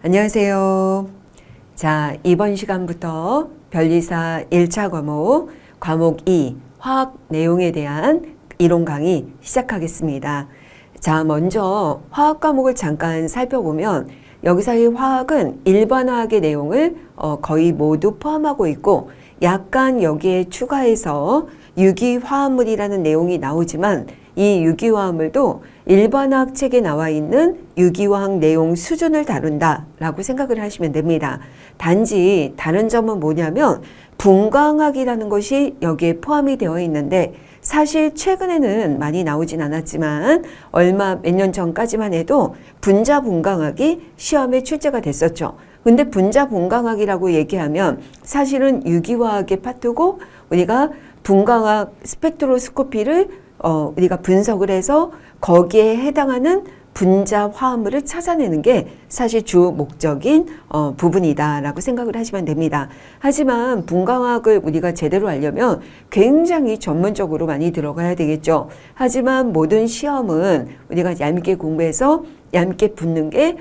안녕하세요. 자, 이번 시간부터 변리사 1차 과목 2 화학 내용에 대한 이론 강의 시작하겠습니다. 자, 먼저 화학 과목을 잠깐 살펴보면 여기서의 화학은 일반화학의 내용을 거의 모두 포함하고 있고 약간 여기에 추가해서 유기화합물이라는 내용이 나오지만 이 유기화합물도 일반화학 책에 나와 있는 유기화학 내용 수준을 다룬다라고 생각을 하시면 됩니다. 단지 다른 점은 뭐냐면 분광학이라는 것이 여기에 포함이 되어 있는데 사실 최근에는 많이 나오진 않았지만 몇 년 전까지만 해도 분자 분광학이 시험에 출제가 됐었죠. 근데 분자 분광학이라고 얘기하면 사실은 유기화학의 파트고 우리가 분광학 스펙트로스코피를 우리가 분석을 해서 거기에 해당하는 분자 화합물을 찾아내는 게 사실 주 목적인 부분이다라고 생각을 하시면 됩니다. 하지만 분광학을 우리가 제대로 알려면 굉장히 전문적으로 많이 들어가야 되겠죠. 하지만 모든 시험은 우리가 얄밉게 공부해서 얄밉게 붙는 게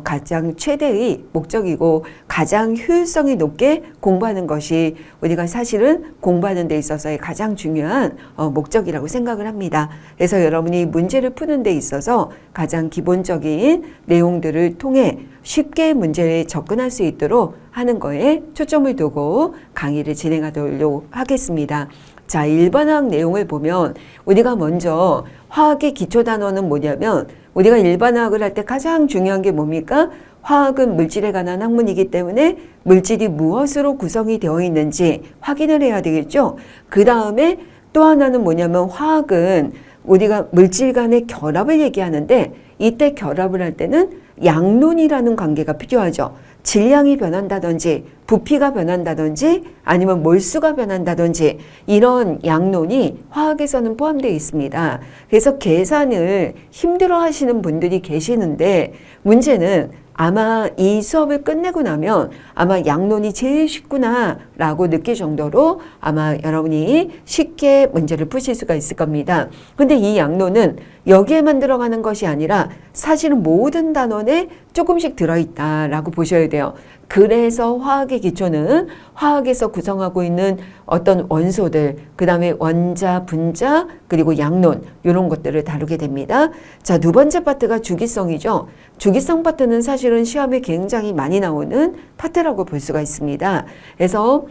가장 최대의 목적이고 가장 효율성이 높게 공부하는 것이 우리가 사실은 공부하는 데 있어서의 가장 중요한 목적이라고 생각을 합니다. 그래서 여러분이 문제를 푸는 데 있어서 가장 기본적인 내용들을 통해 쉽게 문제에 접근할 수 있도록 하는 거에 초점을 두고 강의를 진행하도록 하겠습니다. 자, 일반화학 내용을 보면 우리가 먼저 화학의 기초 단원은 뭐냐면 우리가 일반화학을 할 때 가장 중요한 게 뭡니까? 화학은 물질에 관한 학문이기 때문에 물질이 무엇으로 구성이 되어 있는지 확인을 해야 되겠죠. 그 다음에 또 하나는 뭐냐면 화학은 우리가 물질 간의 결합을 얘기하는데 이때 결합을 할 때는 양론이라는 관계가 필요하죠. 질량이 변한다든지 부피가 변한다든지 아니면 몰수가 변한다든지 이런 양론이 화학에서는 포함되어 있습니다. 그래서 계산을 힘들어 하시는 분들이 계시는데 문제는 아마 이 수업을 끝내고 나면 아마 양론이 제일 쉽구나 라고 느낄 정도로 아마 여러분이 쉽게 문제를 푸실 수가 있을 겁니다. 근데 이 양론은 여기에만 들어가는 것이 아니라 사실은 모든 단원에 조금씩 들어있다라고 보셔야 돼요. 그래서 화학의 기초는 화학에서 구성하고 있는 어떤 원소들, 그 다음에 원자, 분자, 그리고 양론 이런 것들을 다루게 됩니다. 자, 두 번째 파트가 주기성이죠. 주기성 파트는 사실은 시험에 굉장히 많이 나오는 파트라고 볼 수가 있습니다. 그래서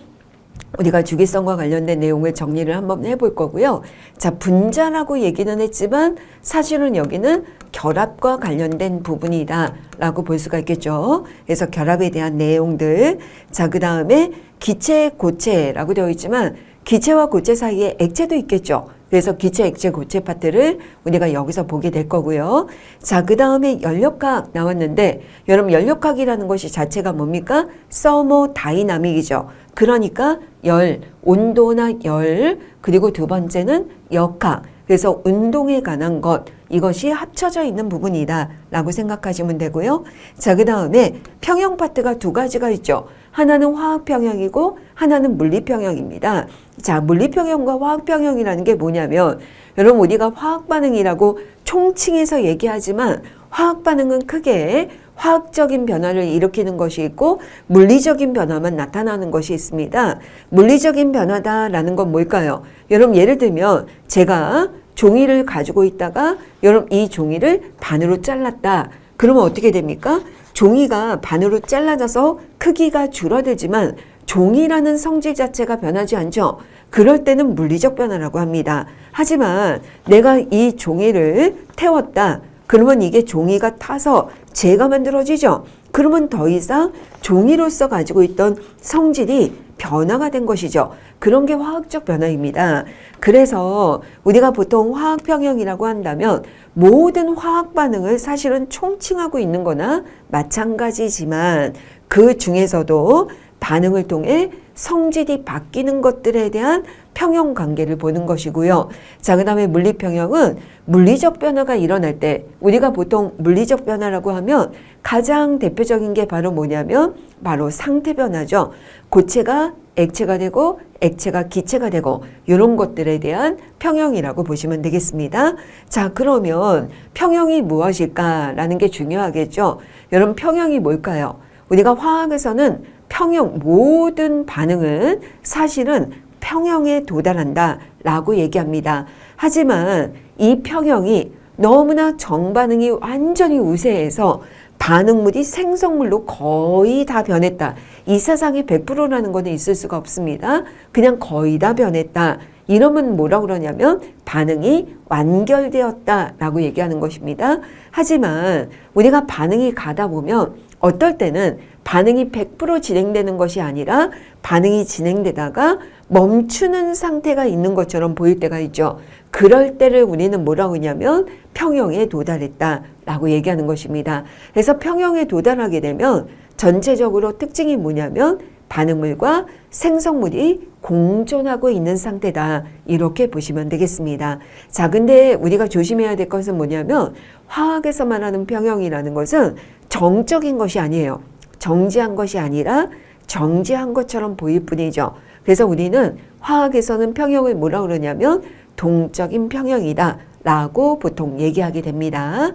우리가 주기성과 관련된 내용을 정리를 한번 해볼 거고요. 자, 분자라고 얘기는 했지만 사실은 여기는 결합과 관련된 부분이다 라고 볼 수가 있겠죠. 그래서 결합에 대한 내용들. 자, 그 다음에 기체, 고체라고 되어 있지만 기체와 고체 사이에 액체도 있겠죠. 그래서 기체, 액체, 고체 파트를 우리가 여기서 보게 될 거고요. 자, 그 다음에 연력학 나왔는데 여러분 연력학이라는 것이 자체가 뭡니까? 서모다이나믹이죠. 그러니까 열, 온도나 열, 그리고 두 번째는 역학. 그래서 운동에 관한 것, 이것이 합쳐져 있는 부분이다 라고 생각하시면 되고요. 자, 그 다음에 평형 파트가 두 가지가 있죠. 하나는 화학평형이고 하나는 물리평형입니다. 자, 물리평형과 화학평형이라는 게 뭐냐면 여러분 우리가 화학반응이라고 총칭해서 얘기하지만 화학반응은 크게 화학적인 변화를 일으키는 것이 있고 물리적인 변화만 나타나는 것이 있습니다. 물리적인 변화다라는 건 뭘까요? 여러분 예를 들면 제가 종이를 가지고 있다가 여러분 이 종이를 반으로 잘랐다. 그러면 어떻게 됩니까? 종이가 반으로 잘라져서 크기가 줄어들지만 종이라는 성질 자체가 변하지 않죠. 그럴 때는 물리적 변화라고 합니다. 하지만 내가 이 종이를 태웠다. 그러면 이게 종이가 타서 재가 만들어지죠. 그러면 더 이상 종이로서 가지고 있던 성질이 변화가 된 것이죠. 그런 게 화학적 변화입니다. 그래서 우리가 보통 화학평형이라고 한다면 모든 화학 반응을 사실은 총칭하고 있는 거나 마찬가지지만 그 중에서도 반응을 통해 성질이 바뀌는 것들에 대한 평형 관계를 보는 것이고요. 자, 그 다음에 물리평형은 물리적 변화가 일어날 때 우리가 보통 물리적 변화라고 하면 가장 대표적인 게 바로 뭐냐면 바로 상태 변화죠. 고체가 액체가 되고 액체가 기체가 되고 이런 것들에 대한 평형이라고 보시면 되겠습니다. 자, 그러면 평형이 무엇일까라는 게 중요하겠죠. 여러분, 평형이 뭘까요? 우리가 화학에서는 평형, 모든 반응은 사실은 평형에 도달한다 라고 얘기합니다. 하지만 이 평형이 너무나 정반응이 완전히 우세해서 반응물이 생성물로 거의 다 변했다. 이 세상에 100%라는 것은 있을 수가 없습니다. 그냥 거의 다 변했다. 이러면 뭐라고 그러냐면 반응이 완결되었다 라고 얘기하는 것입니다. 하지만 우리가 반응이 가다 보면 어떨 때는 반응이 100% 진행되는 것이 아니라 반응이 진행되다가 멈추는 상태가 있는 것처럼 보일 때가 있죠. 그럴 때를 우리는 뭐라고 하냐면 평형에 도달했다 라고 얘기하는 것입니다. 그래서 평형에 도달하게 되면 전체적으로 특징이 뭐냐면 반응물과 생성물이 공존하고 있는 상태다. 이렇게 보시면 되겠습니다. 자, 근데 우리가 조심해야 될 것은 뭐냐면 화학에서 말하는 평형이라는 것은 정적인 것이 아니에요. 정지한 것이 아니라 정지한 것처럼 보일 뿐이죠. 그래서 우리는 화학에서는 평형을 뭐라고 그러냐면 동적인 평형이다 라고 보통 얘기하게 됩니다.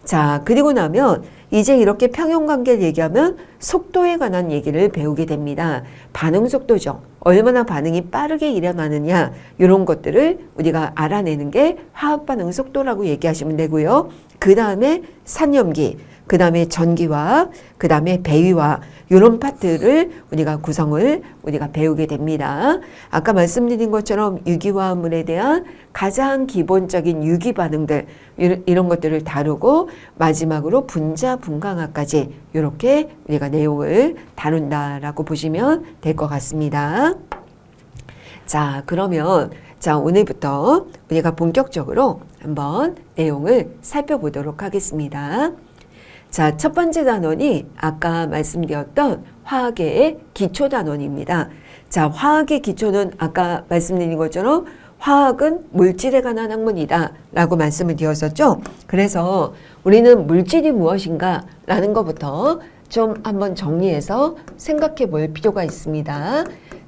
자, 그리고 나면 이제 이렇게 평형 관계를 얘기하면 속도에 관한 얘기를 배우게 됩니다. 반응 속도죠. 얼마나 반응이 빠르게 일어나느냐 이런 것들을 우리가 알아내는 게 화학 반응 속도라고 얘기하시면 되고요. 그 다음에 산염기, 그 다음에 전기화학, 그 다음에 배위화학 이런 파트를 우리가 구성을 우리가 배우게 됩니다. 아까 말씀드린 것처럼 유기화합물에 대한 가장 기본적인 유기 반응들 이런 것들을 다루고 마지막으로 분자 분광학까지 이렇게 우리가 내용을 다룬다라고 보시면 될 것 같습니다. 자, 그러면 자, 오늘부터 우리가 본격적으로 한번 내용을 살펴보도록 하겠습니다. 자, 첫 번째 단원이 아까 말씀드렸던 화학의 기초 단원입니다. 자, 화학의 기초는 아까 말씀드린 것처럼 화학은 물질에 관한 학문이다 라고 말씀을 드렸었죠. 그래서 우리는 물질이 무엇인가 라는 것부터 좀 한번 정리해서 생각해 볼 필요가 있습니다.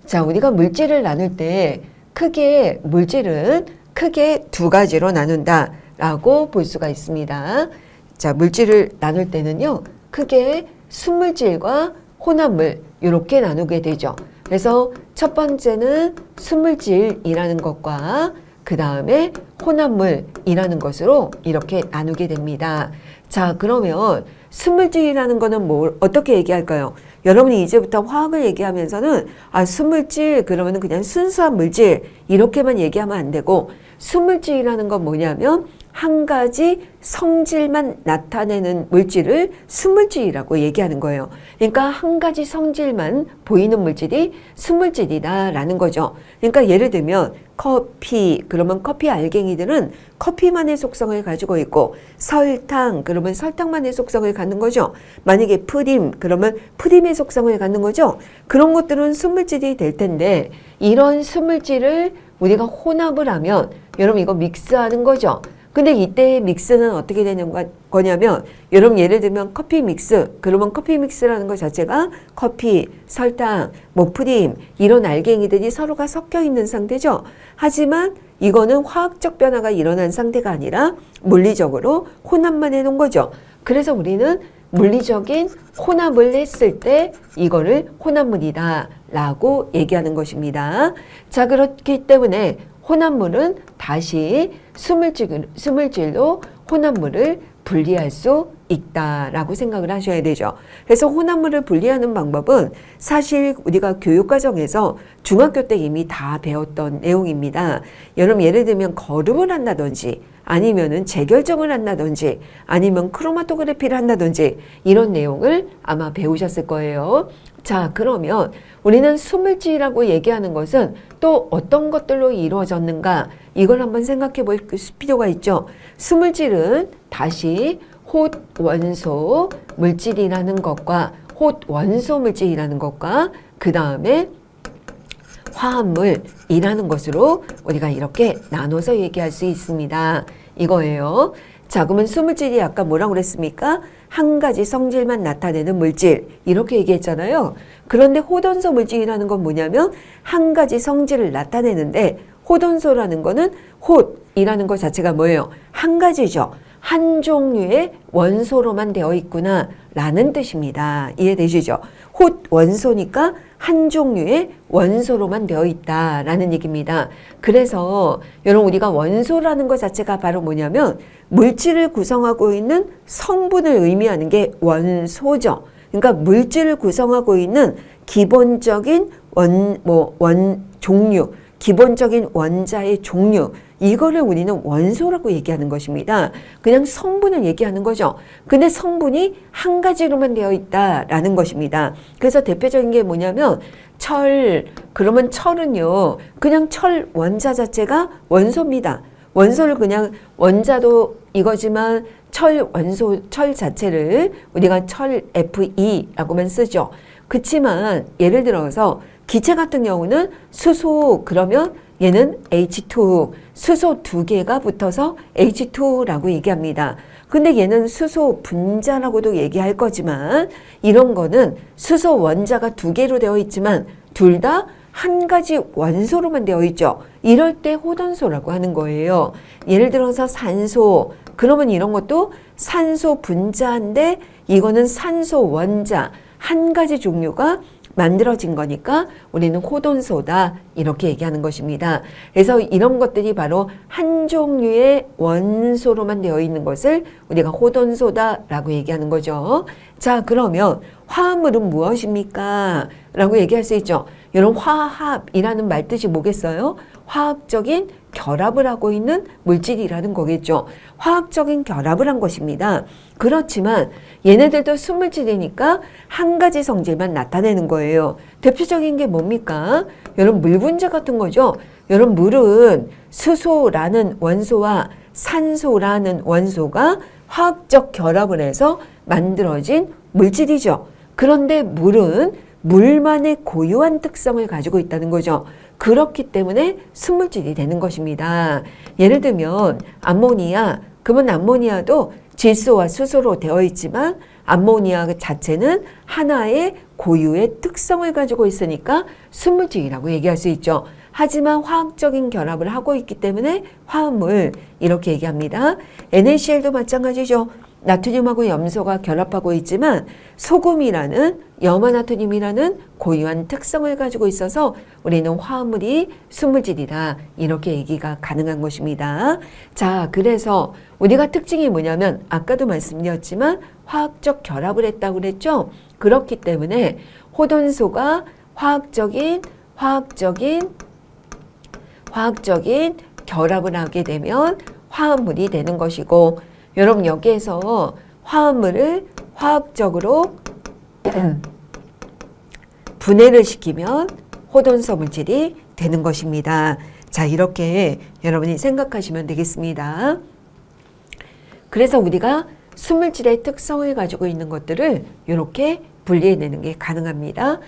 자, 우리가 물질을 나눌 때 크게 물질은 크게 두 가지로 나눈다 라고 볼 수가 있습니다. 자, 물질을 나눌 때는요, 크게 순물질과 혼합물 이렇게 나누게 되죠. 그래서 첫 번째는 순물질이라는 것과 그 다음에 혼합물이라는 것으로 이렇게 나누게 됩니다. 자, 그러면 순물질이라는 거는 뭐 어떻게 얘기할까요? 여러분이 이제부터 화학을 얘기하면서는 순물질 그러면 그냥 순수한 물질 이렇게만 얘기하면 안 되고 순물질이라는 건 뭐냐면 한 가지 성질만 나타내는 물질을 순물질이라고 얘기하는 거예요. 그러니까 한 가지 성질만 보이는 물질이 순물질이다라는 거죠. 그러니까 예를 들면 커피, 그러면 커피 알갱이들은 커피만의 속성을 가지고 있고 설탕, 그러면 설탕만의 속성을 갖는 거죠. 만약에 프림, 그러면 프림의 속성을 갖는 거죠. 그런 것들은 순물질이 될 텐데 이런 순물질을 우리가 혼합을 하면 여러분 이거 믹스하는 거죠. 근데 이때의 믹스는 어떻게 되는 거냐면 여러분 예를 들면 커피 믹스 그러면 커피 믹스라는 것 자체가 커피, 설탕, 뭐 프림 이런 알갱이들이 서로가 섞여 있는 상태죠. 하지만 이거는 화학적 변화가 일어난 상태가 아니라 물리적으로 혼합만 해놓은 거죠. 그래서 우리는 물리적인 혼합을 했을 때 이거를 혼합물이다 라고 얘기하는 것입니다. 자, 그렇기 때문에 혼합물은 다시 순물질로 혼합물을 분리할 수 있다라고 생각을 하셔야 되죠. 그래서 혼합물을 분리하는 방법은 사실 우리가 교육과정에서 중학교 때 이미 다 배웠던 내용입니다. 여러분 예를 들면 거름을 한다든지 아니면은 재결정을 한다든지 아니면 크로마토그래피를 한다든지 이런 내용을 아마 배우셨을 거예요. 자, 그러면 우리는 순물질이라고 얘기하는 것은 또 어떤 것들로 이루어졌는가 이걸 한번 생각해 볼 필요가 있죠. 순물질은 다시 홑원소 물질이라는 것과 홑원소 물질이라는 것과 그 다음에 화합물이라는 것으로 우리가 이렇게 나눠서 얘기할 수 있습니다. 이거예요. 자, 그러면 수물질이 아까 뭐라고 그랬습니까? 한 가지 성질만 나타내는 물질 이렇게 얘기했잖아요. 그런데 호돈소 물질이라는 건 뭐냐면 한 가지 성질을 나타내는데 호돈소라는 거는 홑이라는 것 자체가 뭐예요? 한 가지죠. 한 종류의 원소로만 되어 있구나 라는 뜻입니다. 이해되시죠? 홑 원소니까 한 종류의 원소로만 되어 있다라는 얘기입니다. 그래서 여러분 우리가 원소라는 것 자체가 바로 뭐냐면 물질을 구성하고 있는 성분을 의미하는 게 원소죠. 그러니까 물질을 구성하고 있는 기본적인 종류, 기본적인 원자의 종류, 이거를 우리는 원소라고 얘기하는 것입니다. 그냥 성분을 얘기하는 거죠. 근데 성분이 한 가지로만 되어 있다라는 것입니다. 그래서 대표적인 게 뭐냐면 철, 그러면 철은요, 그냥 철 원자 자체가 원소입니다. 원소를 그냥 원자도 이거지만 철 원소, 철 자체를 우리가 철 Fe 라고만 쓰죠. 그치만 예를 들어서 기체 같은 경우는 수소 그러면 얘는 H2, 수소 두 개가 붙어서 H2라고 얘기합니다. 근데 얘는 수소 분자라고도 얘기할 거지만 이런 거는 수소 원자가 두 개로 되어 있지만 둘 다 한 가지 원소로만 되어 있죠. 이럴 때 호돈소라고 하는 거예요. 예를 들어서 산소, 그러면 이런 것도 산소 분자인데 이거는 산소 원자 한 가지 종류가 만들어진 거니까 우리는 호돈소다 이렇게 얘기하는 것입니다. 그래서 이런 것들이 바로 한 종류의 원소로만 되어 있는 것을 우리가 호돈소다라고 얘기하는 거죠. 자, 그러면 화합물은 무엇입니까? 라고 얘기할 수 있죠. 여러분 화합이라는 말 뜻이 뭐겠어요? 화학적인 결합을 하고 있는 물질이라는 거겠죠. 화학적인 결합을 한 것입니다. 그렇지만 얘네들도 수물질이니까 한 가지 성질만 나타내는 거예요. 대표적인 게 뭡니까? 여러분 물 분자 같은 거죠. 여러분 물은 수소라는 원소와 산소라는 원소가 화학적 결합을 해서 만들어진 물질이죠. 그런데 물은 물만의 고유한 특성을 가지고 있다는 거죠. 그렇기 때문에 수물질이 되는 것입니다. 예를 들면 암모니아, 그러면 암모니아도 질소와 수소로 되어 있지만 암모니아 자체는 하나의 고유의 특성을 가지고 있으니까 수물질이라고 얘기할 수 있죠. 하지만 화학적인 결합을 하고 있기 때문에 화합물 이렇게 얘기합니다. NaCl도 마찬가지죠. 나트륨하고 염소가 결합하고 있지만 소금이라는 염화나트륨이라는 고유한 특성을 가지고 있어서 우리는 화합물이 수물질이다 이렇게 얘기가 가능한 것입니다. 자, 그래서 우리가 특징이 뭐냐면 아까도 말씀드렸지만 화학적 결합을 했다고 그랬죠. 그렇기 때문에 호돈소가 화학적인 결합을 하게 되면 화합물이 되는 것이고 여러분 여기에서 화합물을 화학적으로 분해를 시키면 호돈소 물질이 되는 것입니다. 자, 이렇게 여러분이 생각하시면 되겠습니다. 그래서 우리가 수물질의 특성을 가지고 있는 것들을 이렇게 분리해내는 게 가능합니다.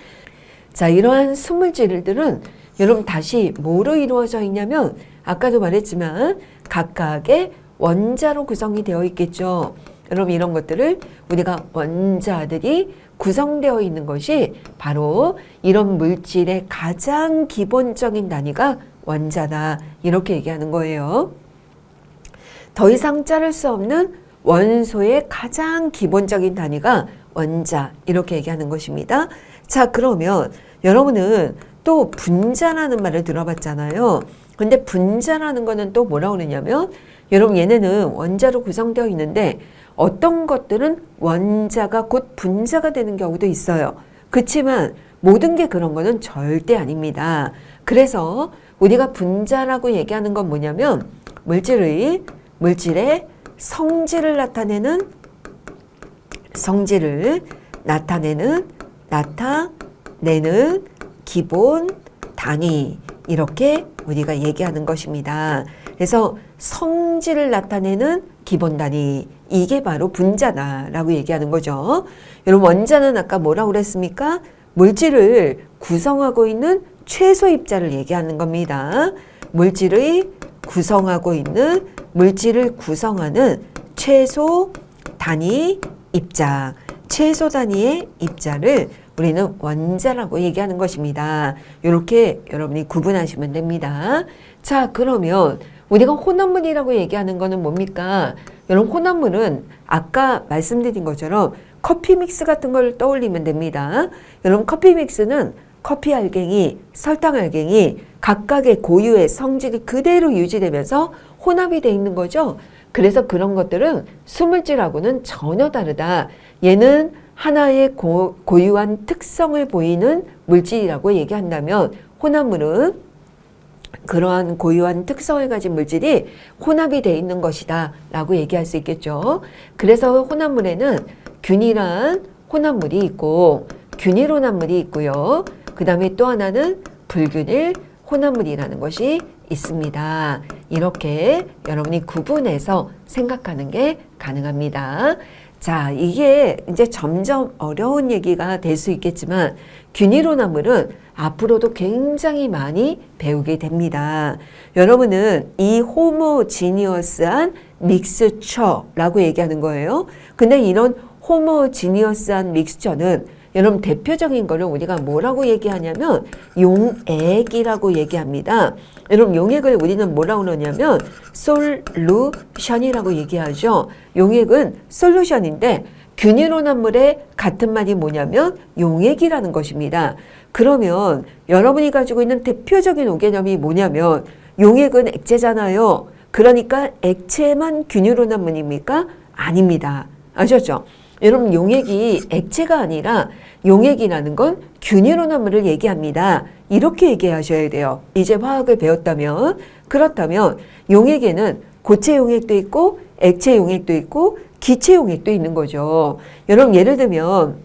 자, 이러한 수물질들은 여러분 다시 뭐로 이루어져 있냐면 아까도 말했지만 각각의 원자로 구성이 되어 있겠죠. 여러분 이런 것들을 우리가 원자들이 구성되어 있는 것이 바로 이런 물질의 가장 기본적인 단위가 원자다 이렇게 얘기하는 거예요. 더 이상 자를 수 없는 원소의 가장 기본적인 단위가 원자 이렇게 얘기하는 것입니다. 자, 그러면 여러분은 또 분자라는 말을 들어봤잖아요. 근데 분자라는 거는 또 뭐라고 그러냐면 여러분 얘네는 원자로 구성되어 있는데 어떤 것들은 원자가 곧 분자가 되는 경우도 있어요. 그렇지만 모든 게 그런 거는 절대 아닙니다. 그래서 우리가 분자라고 얘기하는 건 뭐냐면 물질의 성질을 나타내는 기본 단위 이렇게 우리가 얘기하는 것입니다. 그래서 성질을 나타내는 기본 단위 이게 바로 분자다라고 얘기하는 거죠. 여러분 원자는 아까 뭐라고 그랬습니까? 물질을 구성하고 있는 최소 입자를 얘기하는 겁니다. 물질을 구성하는 최소 단위 입자, 최소 단위의 입자를 우리는 원자라고 얘기하는 것입니다. 이렇게 여러분이 구분하시면 됩니다. 자, 그러면 우리가 혼합물이라고 얘기하는 거는 뭡니까? 여러분, 혼합물은 아까 말씀드린 것처럼 커피 믹스 같은 걸 떠올리면 됩니다. 여러분, 커피 믹스는 커피 알갱이, 설탕 알갱이 각각의 고유의 성질이 그대로 유지되면서 혼합이 돼 있는 거죠. 그래서 그런 것들은 수물질하고는 전혀 다르다. 얘는 하나의 고유한 특성을 보이는 물질이라고 얘기한다면 혼합물은 그러한 고유한 특성을 가진 물질이 혼합이 돼 있는 것이다 라고 얘기할 수 있겠죠. 그래서 혼합물에는 균일한 혼합물이 있고 균일 혼합물이 있고요. 그 다음에 또 하나는 불균일 혼합물이라는 것이 있습니다. 이렇게 여러분이 구분해서 생각하는 게 가능합니다. 자, 이게 이제 점점 어려운 얘기가 될 수 있겠지만 균일 혼합물은 앞으로도 굉장히 많이 배우게 됩니다. 여러분은 이 호모지니어스한 믹스처라고 얘기하는 거예요. 근데 이런 호모지니어스한 믹스처는 여러분 대표적인 거를 우리가 뭐라고 얘기하냐면 용액이라고 얘기합니다. 여러분 용액을 우리는 뭐라고 그러냐면 솔루션이라고 얘기하죠. 용액은 솔루션인데 균일 혼합물의 같은 말이 뭐냐면 용액이라는 것입니다. 그러면 여러분이 가지고 있는 대표적인 오개념이 뭐냐면 용액은 액체잖아요. 그러니까 액체만 균일 혼합물입니까? 아닙니다. 아셨죠? 여러분 용액이 액체가 아니라 용액이라는 건 균일 혼합물을 얘기합니다. 이렇게 얘기하셔야 돼요. 이제 화학을 배웠다면. 그렇다면 용액에는 고체 용액도 있고 액체 용액도 있고 기체 용액도 있는 거죠. 여러분 예를 들면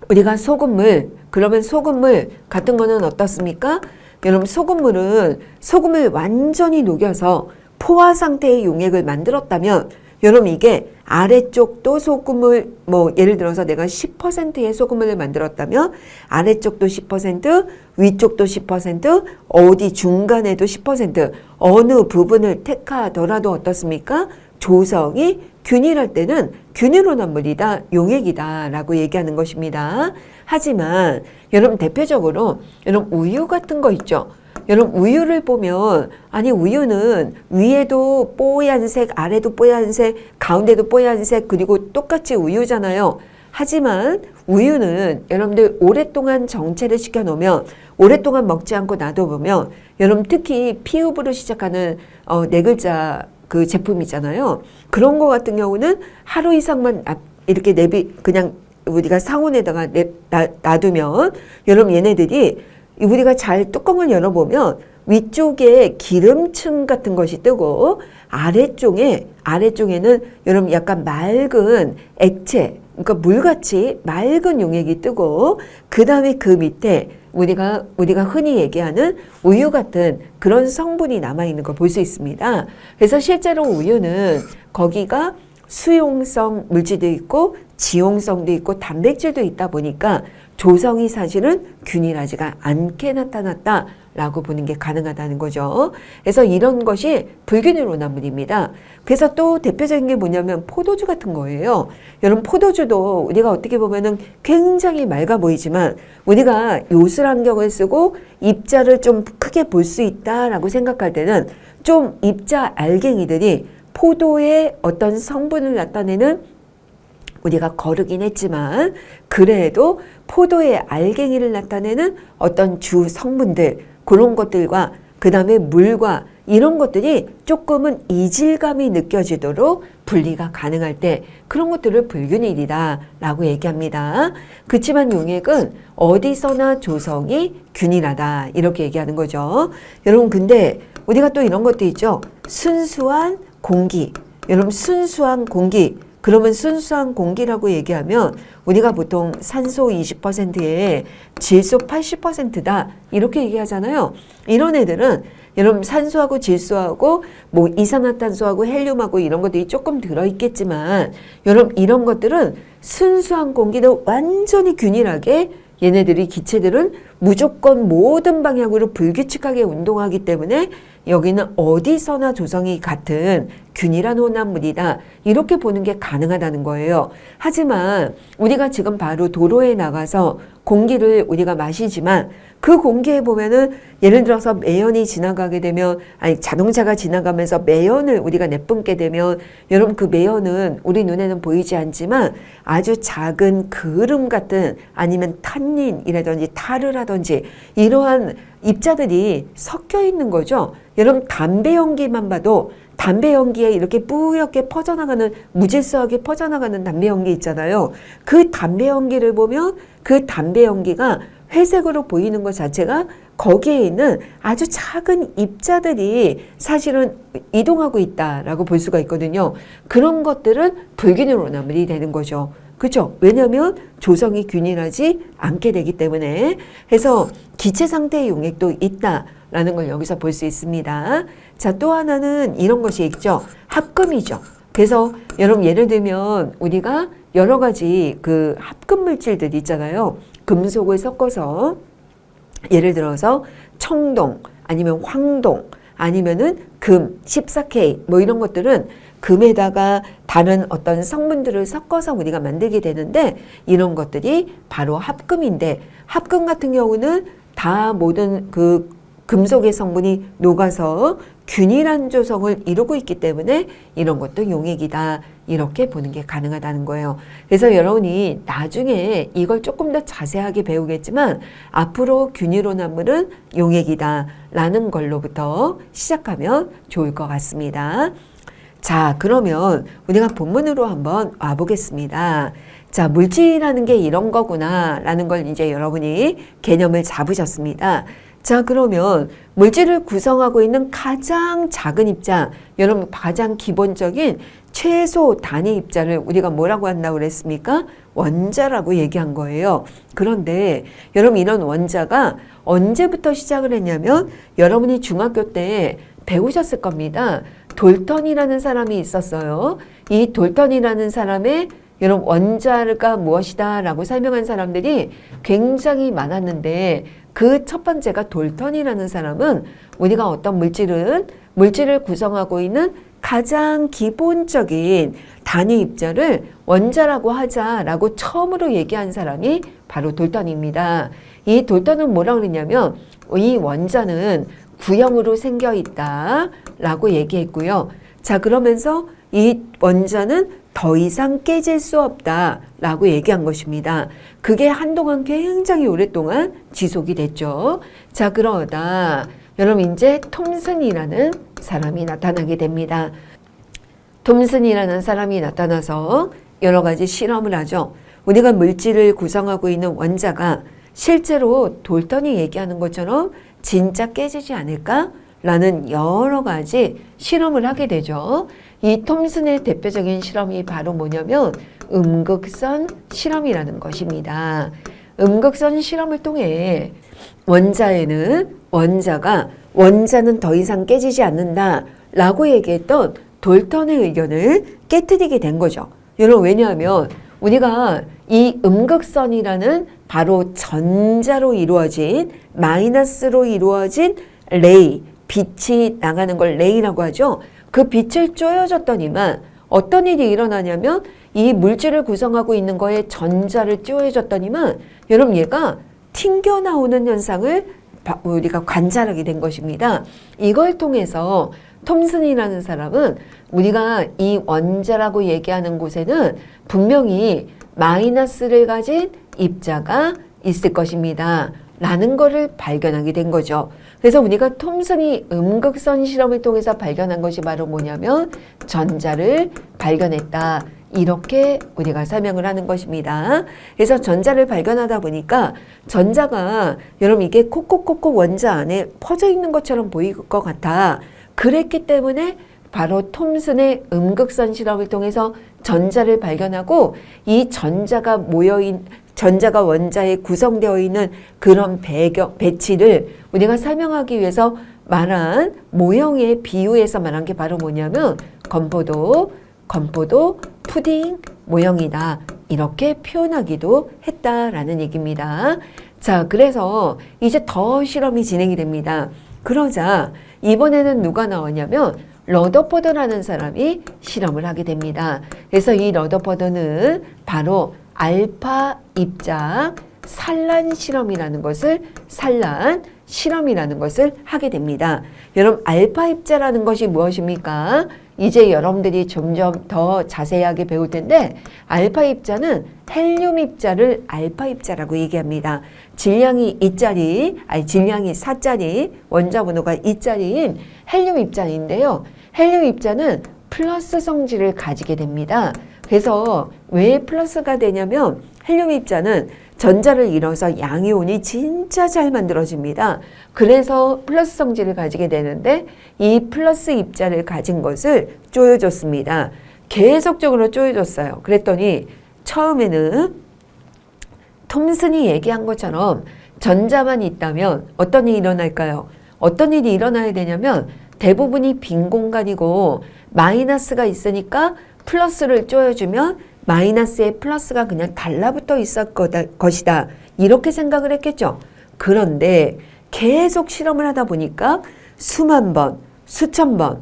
우리가 소금물, 그러면 소금물 같은 거는 어떻습니까? 여러분 소금을 완전히 녹여서 포화 상태의 용액을 만들었다면 여러분 이게 아래쪽도 소금을 예를 들어서 내가 10%의 소금을 만들었다면 아래쪽도 10%, 위쪽도 10%, 어디 중간에도 10% 어느 부분을 택하더라도 어떻습니까? 조성이 균일할 때는 균일 혼합물이다, 용액이다 라고 얘기하는 것입니다. 하지만 여러분 대표적으로 여러분 우유 같은 거 있죠. 여러분 우유를 보면 아니 우유는 위에도 뽀얀색, 아래도 뽀얀색, 가운데도 뽀얀색 그리고 똑같이 우유잖아요. 하지만 우유는 여러분들 오랫동안 정체를 시켜놓으면 오랫동안 먹지 않고 놔둬보면 여러분 특히 피읍으로 시작하는 네 글자 그 제품 있잖아요. 그런 거 같은 경우는 하루 이상만 이렇게 그냥 우리가 상온에다가 놔두면 여러분 얘네들이 우리가 잘 뚜껑을 열어보면 위쪽에 기름층 같은 것이 뜨고 아래쪽에는 여러분 약간 맑은 액체, 그러니까 물같이 맑은 용액이 뜨고 그 다음에 그 밑에 우리가 흔히 얘기하는 우유 같은 그런 성분이 남아있는 걸 볼 수 있습니다. 그래서 실제로 우유는 거기가 수용성 물질도 있고 지용성도 있고 단백질도 있다 보니까 조성이 사실은 균일하지가 않게 나타났다라고 보는 게 가능하다는 거죠. 그래서 이런 것이 불균일 혼합물입니다. 그래서 또 대표적인 게 뭐냐면 포도주 같은 거예요. 여러분 포도주도 우리가 어떻게 보면은 굉장히 맑아 보이지만 우리가 요술안경을 쓰고 입자를 좀 크게 볼 수 있다라고 생각할 때는 좀 입자 알갱이들이 포도의 어떤 성분을 나타내는 우리가 거르긴 했지만 그래도 포도의 알갱이를 나타내는 어떤 주 성분들 그런 것들과 그 다음에 물과 이런 것들이 조금은 이질감이 느껴지도록 분리가 가능할 때 그런 것들을 불균일이다 라고 얘기합니다. 그렇지만 용액은 어디서나 조성이 균일하다 이렇게 얘기하는 거죠. 여러분 근데 우리가 또 이런 것도 있죠. 순수한 공기. 여러분 순수한 공기. 그러면 순수한 공기라고 얘기하면 우리가 보통 산소 20%에 질소 80%다 이렇게 얘기하잖아요. 이런 애들은 여러분 산소하고 질소하고 이산화탄소하고 헬륨하고 이런 것들이 조금 들어있겠지만 여러분 이런 것들은 순수한 공기를 완전히 균일하게 얘네들이 기체들은 무조건 모든 방향으로 불규칙하게 운동하기 때문에 여기는 어디서나 조성이 같은 균일한 혼합물이다. 이렇게 보는 게 가능하다는 거예요. 하지만 우리가 지금 바로 도로에 나가서 공기를 우리가 마시지만 그 공기에 보면은 예를 들어서 매연이 지나가게 되면 아니 자동차가 지나가면서 매연을 우리가 내뿜게 되면 여러분 그 매연은 우리 눈에는 보이지 않지만 아주 작은 그름 같은 아니면 탄닌이라든지 타르라든지 이러한 입자들이 섞여 있는 거죠. 여러분 담배 연기만 봐도 담배 연기에 이렇게 뿌옇게 퍼져나가는 무질서하게 퍼져나가는 담배 연기 있잖아요. 그 담배 연기를 보면 그 담배 연기가 회색으로 보이는 것 자체가 거기에 있는 아주 작은 입자들이 사실은 이동하고 있다라고 볼 수가 있거든요. 그런 것들은 불균일 혼합물이 되는 거죠. 그렇죠? 왜냐하면 조성이 균일하지 않게 되기 때문에 해서 기체 상태의 용액도 있다라는 걸 여기서 볼 수 있습니다. 자, 또 하나는 이런 것이 있죠. 합금이죠. 그래서 여러분 예를 들면 우리가 여러 가지 그 합금 물질들이 있잖아요. 금속을 섞어서 예를 들어서 청동 아니면 황동 아니면은 금 14K 뭐 이런 것들은 금에다가 다른 어떤 성분들을 섞어서 우리가 만들게 되는데 이런 것들이 바로 합금인데 합금 같은 경우는 다 모든 그 금속의 성분이 녹아서 균일한 조성을 이루고 있기 때문에 이런 것도 용액이다. 이렇게 보는 게 가능하다는 거예요. 그래서 여러분이 나중에 이걸 조금 더 자세하게 배우겠지만 앞으로 균일혼합물은 용액이다. 라는 걸로부터 시작하면 좋을 것 같습니다. 자, 그러면 우리가 본문으로 한번 와보겠습니다. 자, 물질이라는 게 이런 거구나 라는 걸 이제 여러분이 개념을 잡으셨습니다. 자, 그러면 물질을 구성하고 있는 가장 작은 입자, 여러분 가장 기본적인 최소 단위 입자를 우리가 뭐라고 한다고 그랬습니까? 원자라고 얘기한 거예요. 그런데 여러분 이런 원자가 언제부터 시작을 했냐면 여러분이 중학교 때 배우셨을 겁니다. 돌턴이라는 사람이 있었어요. 이 돌턴이라는 사람의 여러분 원자가 무엇이다 라고 설명한 사람들이 굉장히 많았는데 그 첫 번째가 돌턴이라는 사람은 우리가 어떤 물질을 구성하고 있는 가장 기본적인 단위 입자를 원자라고 하자라고 처음으로 얘기한 사람이 바로 돌턴입니다. 이 돌턴은 뭐라고 그랬냐면 이 원자는 구형으로 생겨 있다 라고 얘기했고요. 자, 그러면서 이 원자는 더 이상 깨질 수 없다 라고 얘기한 것입니다. 그게 한동안 굉장히 오랫동안 지속이 됐죠. 자, 그러다 여러분 이제 톰슨이라는 사람이 나타나게 됩니다. 톰슨이라는 사람이 나타나서 여러 가지 실험을 하죠. 우리가 물질을 구성하고 있는 원자가 실제로 돌턴이 얘기하는 것처럼 진짜 깨지지 않을까? 라는 여러 가지 실험을 하게 되죠. 이 톰슨의 대표적인 실험이 바로 뭐냐면 음극선 실험이라는 것입니다. 음극선 실험을 통해 원자는 더 이상 깨지지 않는다 라고 얘기했던 돌턴의 의견을 깨트리게 된 거죠. 여러분 왜냐하면 우리가 이 음극선이라는 바로 전자로 이루어진 마이너스로 이루어진 레이, 빛이 나가는 걸 레이라고 하죠. 그 빛을 쪼여줬더니만 어떤 일이 일어나냐면 이 물질을 구성하고 있는 거에 전자를 쪼여줬더니만 여러분 얘가 튕겨나오는 현상을 우리가 관찰하게 된 것입니다. 이걸 통해서 톰슨이라는 사람은 우리가 이 원자라고 얘기하는 곳에는 분명히 마이너스를 가진 입자가 있을 것입니다. 라는 거를 발견하게 된 거죠. 그래서 우리가 톰슨이 음극선 실험을 통해서 발견한 것이 바로 뭐냐면 전자를 발견했다. 이렇게 우리가 설명을 하는 것입니다. 그래서 전자를 발견하다 보니까 전자가 여러분 이게 콕콕콕콕 원자 안에 퍼져 있는 것처럼 보일 것 같아. 그랬기 때문에 바로 톰슨의 음극선 실험을 통해서 전자를 발견하고 이 전자가 전자가 원자에 구성되어 있는 그런 배치를 우리가 설명하기 위해서 말한 모형에 비유해서 말한 게 바로 뭐냐면 건포도 푸딩 모형이다. 이렇게 표현하기도 했다라는 얘기입니다. 자, 그래서 이제 더 실험이 진행이 됩니다. 그러자 이번에는 누가 나왔냐면 러더퍼드라는 사람이 실험을 하게 됩니다. 그래서 이 러더퍼드는 바로 알파 입자 산란 실험이라는 것을 하게 됩니다. 여러분, 알파 입자라는 것이 무엇입니까? 이제 여러분들이 점점 더 자세하게 배울 텐데, 알파 입자는 헬륨 입자를 알파 입자라고 얘기합니다. 질량이 4짜리, 원자 번호가 2짜리인 헬륨 입자인데요. 헬륨 입자는 플러스 성질을 가지게 됩니다. 그래서 왜 플러스가 되냐면 헬륨 입자는 전자를 잃어서 양이온이 진짜 잘 만들어집니다. 그래서 플러스 성질을 가지게 되는데 이 플러스 입자를 가진 것을 쪼여줬습니다. 계속적으로 쪼여줬어요. 그랬더니 처음에는 톰슨이 얘기한 것처럼 전자만 있다면 어떤 일이 일어날까요? 어떤 일이 일어나야 되냐면 대부분이 빈 공간이고 마이너스가 있으니까 플러스를 쪼여주면 마이너스에 플러스가 그냥 달라붙어 있을 것이다. 이렇게 생각을 했겠죠. 그런데 계속 실험을 하다 보니까 수만 번, 수천 번,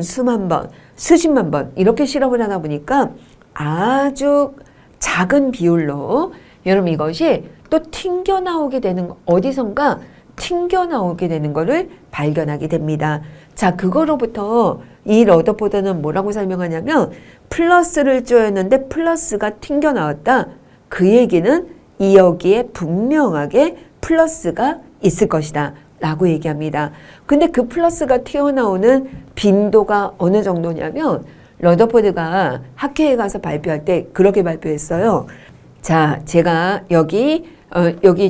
수만 번, 수십만 번 이렇게 실험을 하다 보니까 아주 작은 비율로 여러분 이것이 또 튕겨나오게 되는 어디선가 튕겨나오게 되는 것을 발견하게 됩니다. 자, 그거로부터 이 러더포드는 뭐라고 설명하냐면 플러스를 쪼였는데 플러스가 튕겨나왔다. 그 얘기는 여기에 분명하게 플러스가 있을 것이다 라고 얘기합니다. 근데 그 플러스가 튀어나오는 빈도가 어느 정도냐면 러더포드가 학회에 가서 발표할 때 그렇게 발표했어요. 자, 제가 여기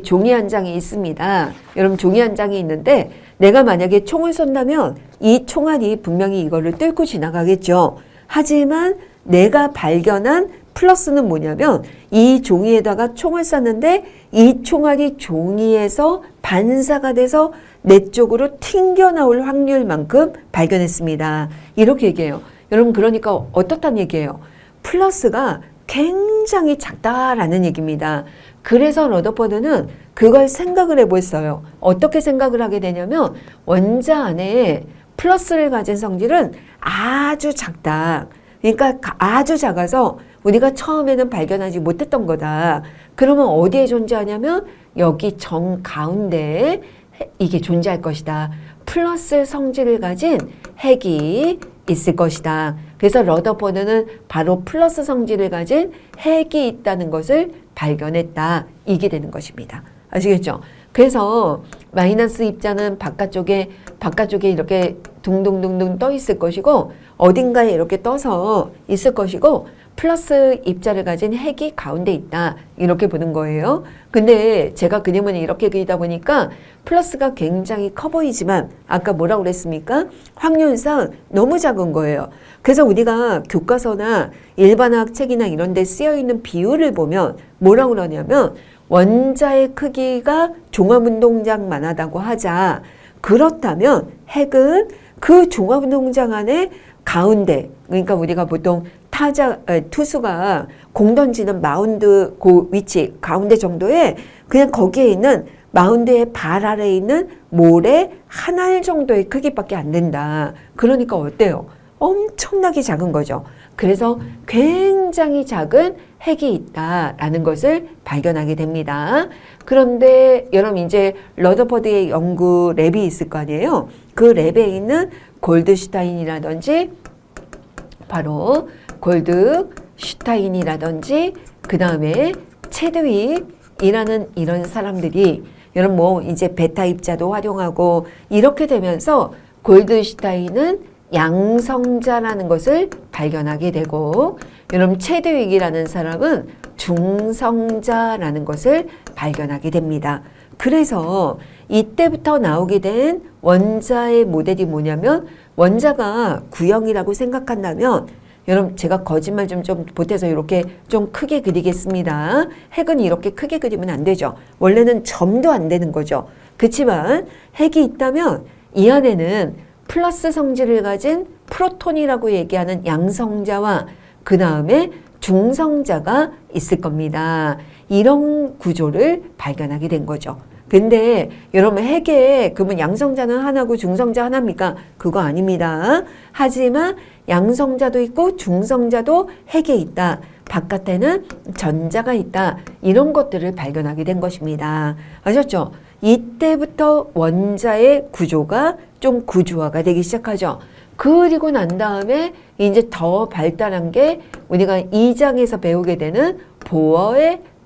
종이 한 장이 있습니다. 여러분, 종이 한 장이 있는데 내가 만약에 총을 쏜다면 이 총알이 분명히 이거를 뚫고 지나가겠죠. 하지만 내가 발견한 플러스는 뭐냐면 이 종이에다가 총을 쐈는데 이 총알이 종이에서 반사가 돼서 내 쪽으로 튕겨나올 확률만큼 발견했습니다. 이렇게 얘기해요. 여러분, 그러니까 어떻다는 얘기예요? 플러스가 굉장히 작다라는 얘기입니다. 그래서 러더퍼드는 그걸 생각을 해보았어요. 어떻게 생각을 하게 되냐면 원자 안에 플러스를 가진 성질은 아주 작다. 그러니까 아주 작아서 우리가 처음에는 발견하지 못했던 거다. 그러면 어디에 존재하냐면 여기 정 가운데에 이게 존재할 것이다. 플러스 성질을 가진 핵이 있을 것이다. 그래서 러더퍼드는 바로 플러스 성질을 가진 핵이 있다는 것을 발견했다. 이게 되는 것입니다. 아시겠죠? 그래서 마이너스 입자는 바깥쪽에 이렇게 둥둥둥둥 떠 있을 것이고 어딘가에 이렇게 떠서 있을 것이고 플러스 입자를 가진 핵이 가운데 있다. 이렇게 보는 거예요. 근데 제가 그림을 이렇게 그리다 보니까 플러스가 굉장히 커 보이지만 아까 뭐라고 그랬습니까? 확률상 너무 작은 거예요. 그래서 우리가 교과서나 일반화학 책이나 이런 데 쓰여 있는 비율을 보면 뭐라고 그러냐면 원자의 크기가 종합운동장만 하다고 하자. 그렇다면 핵은 그 종합운동장 안에 가운데, 그러니까 우리가 보통 투수가 공 던지는 마운드 그 위치 가운데 정도에 그냥 거기에 있는 마운드의 발 아래에 있는 모래 한 알 정도의 크기밖에 안 된다. 그러니까 어때요? 엄청나게 작은 거죠. 그래서 굉장히 작은 핵이 있다라는 것을 발견하게 됩니다. 그런데 여러분 이제 러더퍼드의 연구 랩이 있을 거 아니에요. 그 랩에 있는 골드슈타인이라든지 바로 골드슈타인이라든지 그 다음에 체드윅이라는 이런 사람들이 여러분 뭐 이제 베타 입자도 활용하고 이렇게 되면서 골드슈타인은 양성자라는 것을 발견하게 되고 여러분 체드윅이라는 사람은 중성자라는 것을 발견하게 됩니다. 그래서 이때부터 나오게 된 원자의 모델이 뭐냐면 원자가 구형이라고 생각한다면 여러분 제가 거짓말 좀 보태서 이렇게 좀 크게 그리겠습니다. 핵은 이렇게 크게 그리면 안 되죠. 원래는 점도 안 되는 거죠. 그렇지만 핵이 있다면 이 안에는 플러스 성질을 가진 프로톤이라고 얘기하는 양성자와 그 다음에 중성자가 있을 겁니다. 이런 구조를 발견하게 된 거죠. 근데 여러분 핵에 그러면 양성자는 하나고 중성자 하나입니까? 그거 아닙니다. 하지만 양성자도 있고 중성자도 핵에 있다. 바깥에는 전자가 있다. 이런 것들을 발견하게 된 것입니다. 아셨죠? 이때부터 원자의 구조가 좀 구조화가 되기 시작하죠. 그리고 난 다음에 이제 더 발달한 게 우리가 2장에서 배우게 되는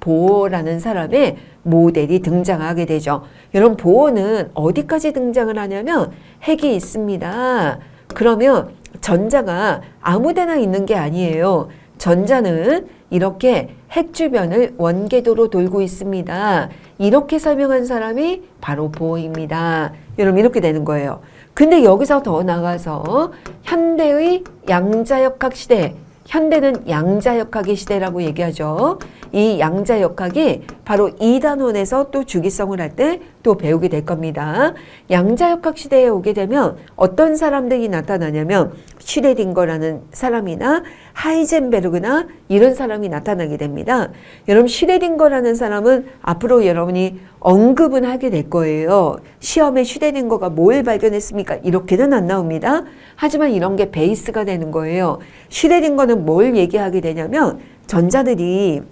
보어라는 사람의 모델이 등장하게 되죠. 여러분 보어는 어디까지 등장을 하냐면 핵이 있습니다. 그러면 전자가 아무데나 있는 게 아니에요. 전자는 이렇게 핵 주변을 원궤도로 돌고 있습니다. 이렇게 설명한 사람이 바로 보어입니다. 여러분 이렇게 되는 거예요. 근데 여기서 더 나가서 현대의 양자역학 시대, 현대는 양자역학의 시대라고 얘기하죠. 이 양자역학이 바로 2단원에서 또 주기성을 할 때 또 배우게 될 겁니다. 양자역학 시대에 오게 되면 어떤 사람들이 나타나냐면 슈레딩거라는 사람이나 하이젠베르그나 이런 사람이 나타나게 됩니다. 여러분 슈레딩거라는 사람은 앞으로 여러분이 언급은 하게 될 거예요. 시험에 슈레딩거가 뭘 발견했습니까? 이렇게는 안 나옵니다. 하지만 이런 게 베이스가 되는 거예요. 슈레딩거는 뭘 얘기하게 되냐면 전자들이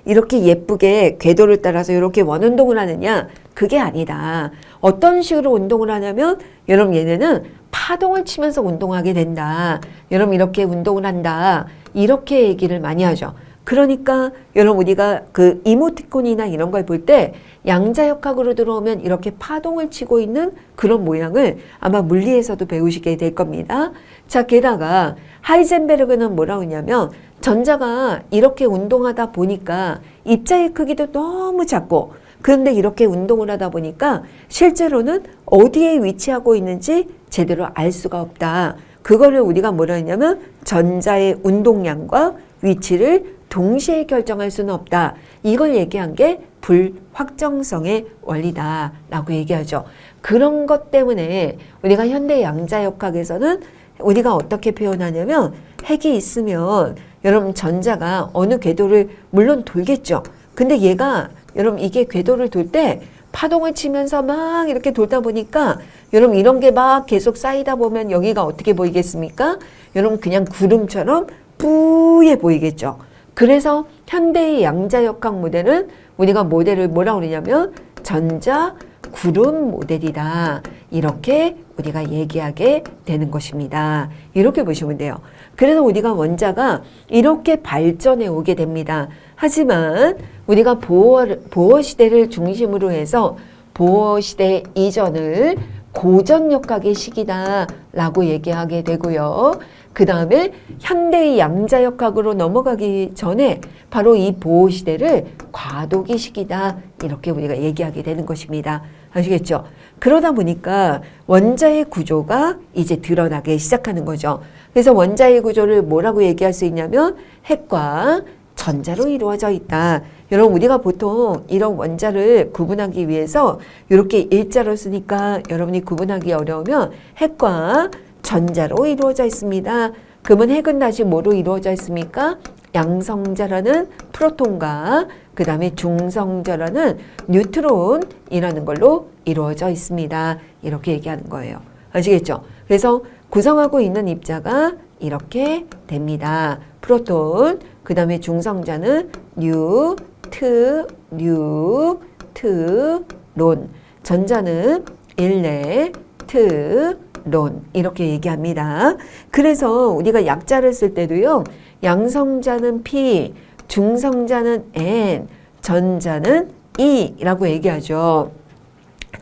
이렇게 예쁘게 궤도를 따라서 이렇게 원운동을 하느냐? 그게 아니다. 어떤 식으로 운동을 하냐면 여러분 얘네는 파동을 치면서 운동하게 된다. 여러분 이렇게 운동을 한다. 이렇게 얘기를 많이 하죠. 그러니까 여러분 우리가 그 이모티콘이나 이런 걸 볼 때 양자역학으로 들어오면 이렇게 파동을 치고 있는 그런 모양을 아마 물리에서도 배우시게 될 겁니다. 자, 게다가 하이젠베르그는 뭐라고 하냐면 전자가 이렇게 운동하다 보니까 입자의 크기도 너무 작고 그런데 이렇게 운동을 하다 보니까 실제로는 어디에 위치하고 있는지 제대로 알 수가 없다. 그거를 우리가 뭐라 했냐면 전자의 운동량과 위치를 동시에 결정할 수는 없다. 이걸 얘기한 게 불확정성의 원리다라고 얘기하죠. 그런 것 때문에 우리가 현대 양자역학에서는 우리가 어떻게 표현하냐면 핵이 있으면 여러분 전자가 어느 궤도를 물론 돌겠죠. 근데 얘가 여러분 이게 궤도를 돌 때 파동을 치면서 막 이렇게 돌다 보니까 여러분 이런 게 막 계속 쌓이다 보면 여기가 어떻게 보이겠습니까? 여러분 그냥 구름처럼 뿌예 보이겠죠. 그래서 현대의 양자역학 모델은 우리가 모델을 뭐라고 그러냐면 전자 구름 모델이다. 이렇게 우리가 얘기하게 되는 것입니다. 이렇게 보시면 돼요. 그래서 우리가 원자가 이렇게 발전해 오게 됩니다. 하지만 우리가 보어 시대를 중심으로 해서 보어 시대 이전을 고전역학의 시기다라고 얘기하게 되고요. 그 다음에 현대의 양자역학으로 넘어가기 전에 바로 이 보호 시대를 과도기 시기다 이렇게 우리가 얘기하게 되는 것입니다. 아시겠죠? 그러다 보니까 원자의 구조가 이제 드러나기 시작하는 거죠. 그래서 원자의 구조를 뭐라고 얘기할 수 있냐면 핵과 전자로 이루어져 있다. 여러분 우리가 보통 이런 원자를 구분하기 위해서 이렇게 일자로 쓰니까 여러분이 구분하기 어려우면 핵과 전자로 이루어져 있습니다. 그러면 핵은 다시 뭐로 이루어져 있습니까? 양성자라는 프로톤과 그 다음에 중성자라는 뉴트론이라는 걸로 이루어져 있습니다. 이렇게 얘기하는 거예요. 아시겠죠? 그래서 구성하고 있는 입자가 이렇게 됩니다. 프로톤, 그 다음에 중성자는 뉴트론, 전자는 일렉트론 이렇게 얘기합니다. 그래서 우리가 약자를 쓸 때도요. 양성자는 P, 중성자는 N, 전자는 E라고 얘기하죠.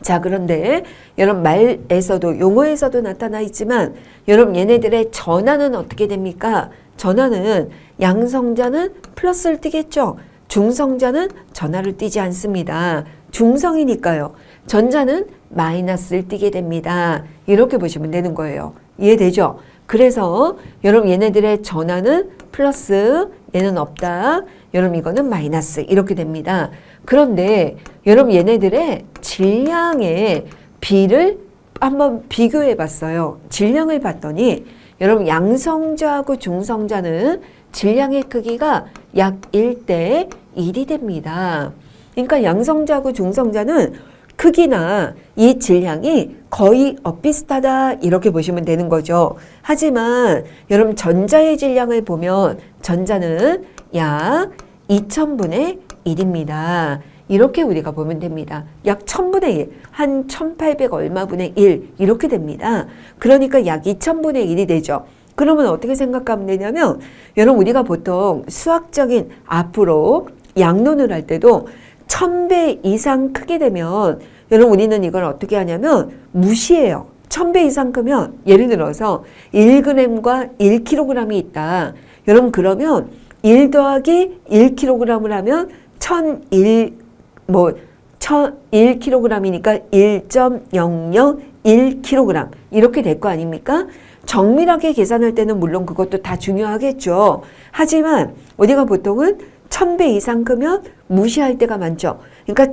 자, 그런데 여러분 말에서도 용어에서도 나타나 있지만 여러분 얘네들의 전하는 어떻게 됩니까? 전하는 양성자는 플러스를 띄겠죠. 중성자는 전하를 띄지 않습니다. 중성이니까요. 전자는 마이너스를 띄게 됩니다. 이렇게 보시면 되는 거예요. 이해되죠? 그래서 여러분 얘네들의 전하는 플러스, 얘는 없다. 여러분 이거는 마이너스 이렇게 됩니다. 그런데 여러분 얘네들의 질량의 비를 한번 비교해 봤어요. 질량을 봤더니 여러분 양성자하고 중성자는 질량의 크기가 약 1대 1이 됩니다. 그러니까 양성자하고 중성자는 크기나 이 질량이 거의 엇비슷하다 이렇게 보시면 되는 거죠. 하지만 여러분 전자의 질량을 보면 전자는 약 2000분의 1입니다. 이렇게 우리가 보면 됩니다. 약 1000분의 1, 한 1800 얼마분의 1 이렇게 됩니다. 그러니까 약 2000분의 1이 되죠. 그러면 어떻게 생각하면 되냐면 여러분 우리가 보통 수학적인 앞으로 양론을 할 때도 1000배 이상 크게 되면 여러분 우리는 이걸 어떻게 하냐면 무시해요. 1000배 이상 크면 예를 들어서 1g과 1kg이 있다. 여러분 그러면 1 더하기 1kg을 하면 1kg이니까 1.001kg 이렇게 될 거 아닙니까? 정밀하게 계산할 때는 물론 그것도 다 중요하겠죠. 하지만 우리가 보통은 1000배 이상 크면 무시할 때가 많죠. 그러니까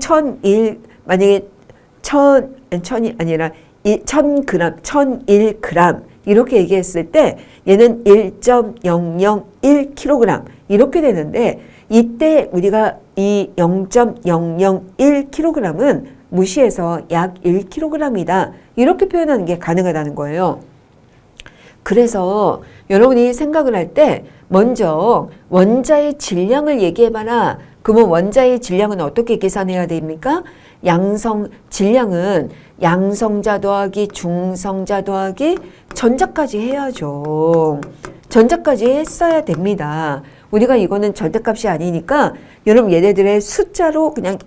만약에 1000이 아니라 1000g, 1001g 이렇게 얘기했을 때 얘는 1.001kg 이렇게 되는데 이때 우리가 이 0.001kg은 무시해서 약 1kg이다 이렇게 표현하는 게 가능하다는 거예요. 그래서 여러분이 생각을 할 때 먼저 원자의 질량을 얘기해봐라. 그러면 원자의 질량은 어떻게 계산해야 됩니까? 질량은 양성자 더하기 중성자 더하기 전자까지 해야죠. 전자까지 했어야 됩니다. 우리가 이거는 절대값이 아니니까 여러분 얘네들의 숫자로 그냥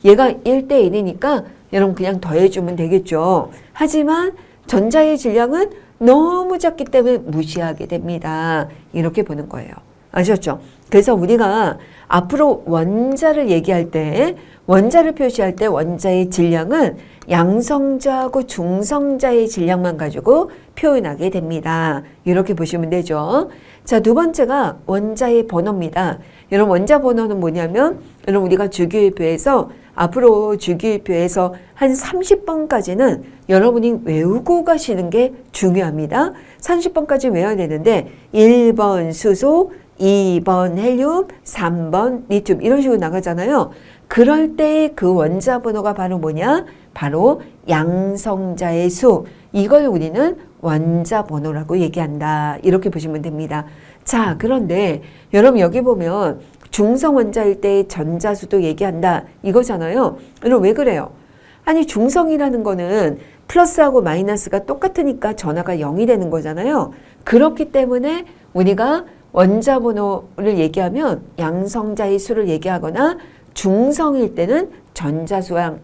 얘가 1대 1이니까 여러분 그냥 더해주면 되겠죠. 하지만 전자의 질량은 너무 작기 때문에 무시하게 됩니다. 이렇게 보는 거예요. 아셨죠? 그래서 우리가 앞으로 원자를 얘기할 때 원자를 표시할 때 원자의 질량은 양성자하고 중성자의 질량만 가지고 표현하게 됩니다. 이렇게 보시면 되죠. 자, 두 번째가 원자의 번호입니다. 여러분 원자 번호는 뭐냐면 여러분 우리가 주기율표에서 앞으로 주기율표에서 한 30번까지는 여러분이 외우고 가시는 게 중요합니다. 30번까지 외워야 되는데 1번 수소, 2번 헬륨, 3번 리튬 이런 식으로 나가잖아요. 그럴 때 그 원자 번호가 바로 뭐냐? 바로 양성자의 수. 이걸 우리는 원자 번호라고 얘기한다. 이렇게 보시면 됩니다. 자, 그런데 여러분 여기 보면 중성 원자일 때 전자수도 얘기한다. 이거잖아요. 여러분 왜 그래요? 아니 중성이라는 거는 플러스하고 마이너스가 똑같으니까 전하가 0이 되는 거잖아요. 그렇기 때문에 우리가 원자 번호를 얘기하면 양성자의 수를 얘기하거나 중성일 때는 전자수와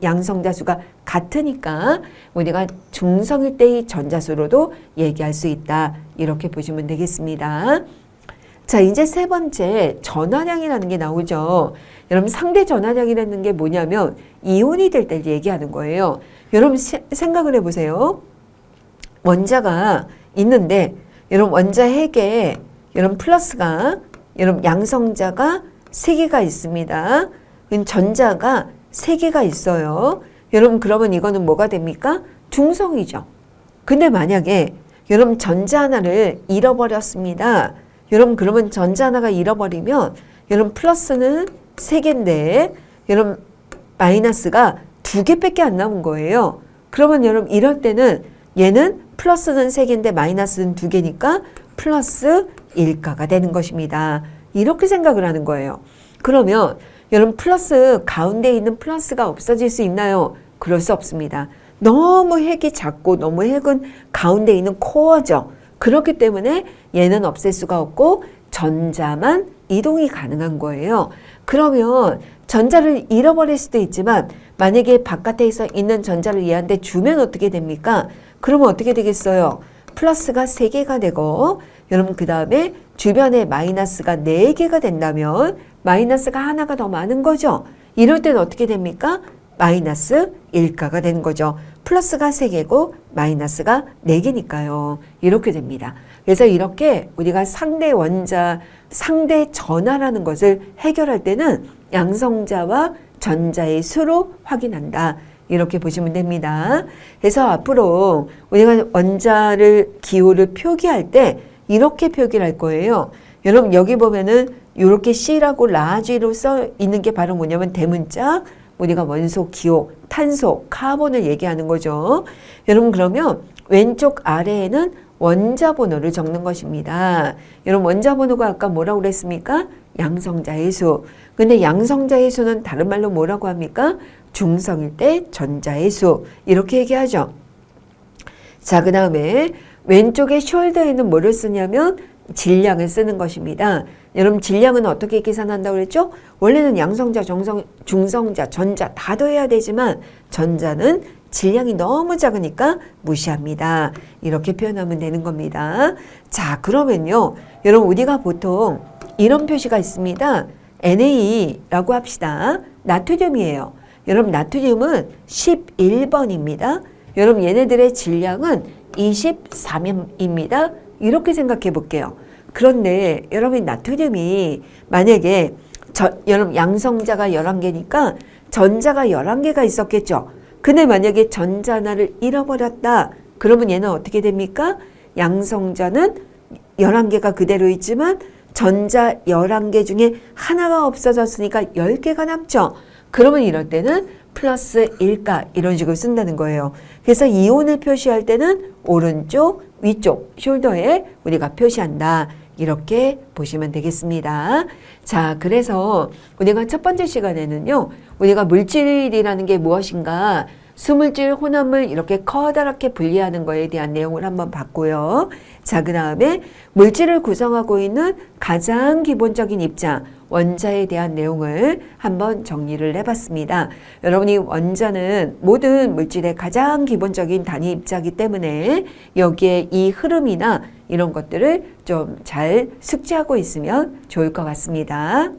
양성자수가 같으니까 우리가 중성일 때의 전자수로도 얘기할 수 있다. 이렇게 보시면 되겠습니다. 자, 이제 세 번째 전하량이라는 게 나오죠. 여러분 상대 전하량이라는 게 뭐냐면 이온이 될 때 얘기하는 거예요. 여러분 생각을 해보세요. 원자가 있는데 여러분 원자 핵에 여러분 플러스가 여러분 양성자가 3개가 있습니다. 전자가 3개가 있어요. 여러분 그러면 이거는 뭐가 됩니까? 중성이죠. 근데 만약에 여러분 전자 하나를 잃어버렸습니다. 여러분 그러면 전자 하나가 잃어버리면 여러분 플러스는 3개인데 여러분 마이너스가 2개밖에 안 남은 거예요. 그러면 여러분 이럴 때는 얘는 플러스는 3개인데 마이너스는 2개니까 플러스 1가가 되는 것입니다. 이렇게 생각을 하는 거예요. 그러면 여러분 플러스 가운데 있는 플러스가 없어질 수 있나요? 그럴 수 없습니다. 너무 핵이 작고 너무 핵은 가운데 있는 코어죠. 그렇기 때문에 얘는 없앨 수가 없고 전자만 이동이 가능한 거예요. 그러면 전자를 잃어버릴 수도 있지만 만약에 바깥에 있는 전자를 얘한테 주면 어떻게 됩니까? 그러면 어떻게 되겠어요? 플러스가 3개가 되고 여러분 그 다음에 주변에 마이너스가 4개가 된다면 마이너스가 하나가 더 많은 거죠. 이럴 때는 어떻게 됩니까? 마이너스 1가가 되는 거죠. 플러스가 3개고 마이너스가 4개니까요. 이렇게 됩니다. 그래서 이렇게 우리가 상대 원자, 상대 전하라는 것을 해결할 때는 양성자와 전자의 수로 확인한다. 이렇게 보시면 됩니다. 그래서 앞으로 우리가 원자를 기호를 표기할 때 이렇게 표기를 할 거예요. 여러분 여기 보면은 이렇게 C라고 라지로 써 있는 게 바로 뭐냐면 대문자 우리가 원소 기호, 탄소, 카본을 얘기하는 거죠. 여러분 그러면 왼쪽 아래에는 원자 번호를 적는 것입니다. 여러분 원자 번호가 아까 뭐라고 그랬습니까? 양성자의 수. 근데 양성자의 수는 다른 말로 뭐라고 합니까? 중성일 때 전자의 수. 이렇게 얘기하죠. 자, 그 다음에 왼쪽에 숄더에는 뭐를 쓰냐면 질량을 쓰는 것입니다. 여러분 질량은 어떻게 계산한다고 그랬죠? 원래는 양성자, 중성자, 전자 다 더해야 되지만 전자는 질량이 너무 작으니까 무시합니다. 이렇게 표현하면 되는 겁니다. 자, 그러면요. 여러분 우리가 보통 이런 표시가 있습니다. NA라고 합시다. 나트륨이에요. 여러분 나트륨은 11번입니다. 여러분 얘네들의 질량은 23입니다. 이렇게 생각해 볼게요. 그런데 여러분 나트륨이 만약에 여러분 양성자가 11개니까 전자가 11개가 있었겠죠. 근데 만약에 전자 하나를 잃어버렸다. 그러면 얘는 어떻게 됩니까? 양성자는 11개가 그대로 있지만 전자 11개 중에 하나가 없어졌으니까 10개가 남죠. 그러면 이럴 때는 플러스 1가 이런 식으로 쓴다는 거예요. 그래서 이온을 표시할 때는 오른쪽, 위쪽, 숄더에 우리가 표시한다. 이렇게 보시면 되겠습니다. 자, 그래서 우리가 첫 번째 시간에는요. 우리가 물질이라는 게 무엇인가 수물질, 혼합물 이렇게 커다랗게 분리하는 거에 대한 내용을 한번 봤고요. 자, 그 다음에 물질을 구성하고 있는 가장 기본적인 입장, 원자에 대한 내용을 한번 정리를 해봤습니다. 여러분이 원자는 모든 물질의 가장 기본적인 단위 입자이기 때문에 여기에 이 흐름이나 이런 것들을 좀 잘 숙지하고 있으면 좋을 것 같습니다.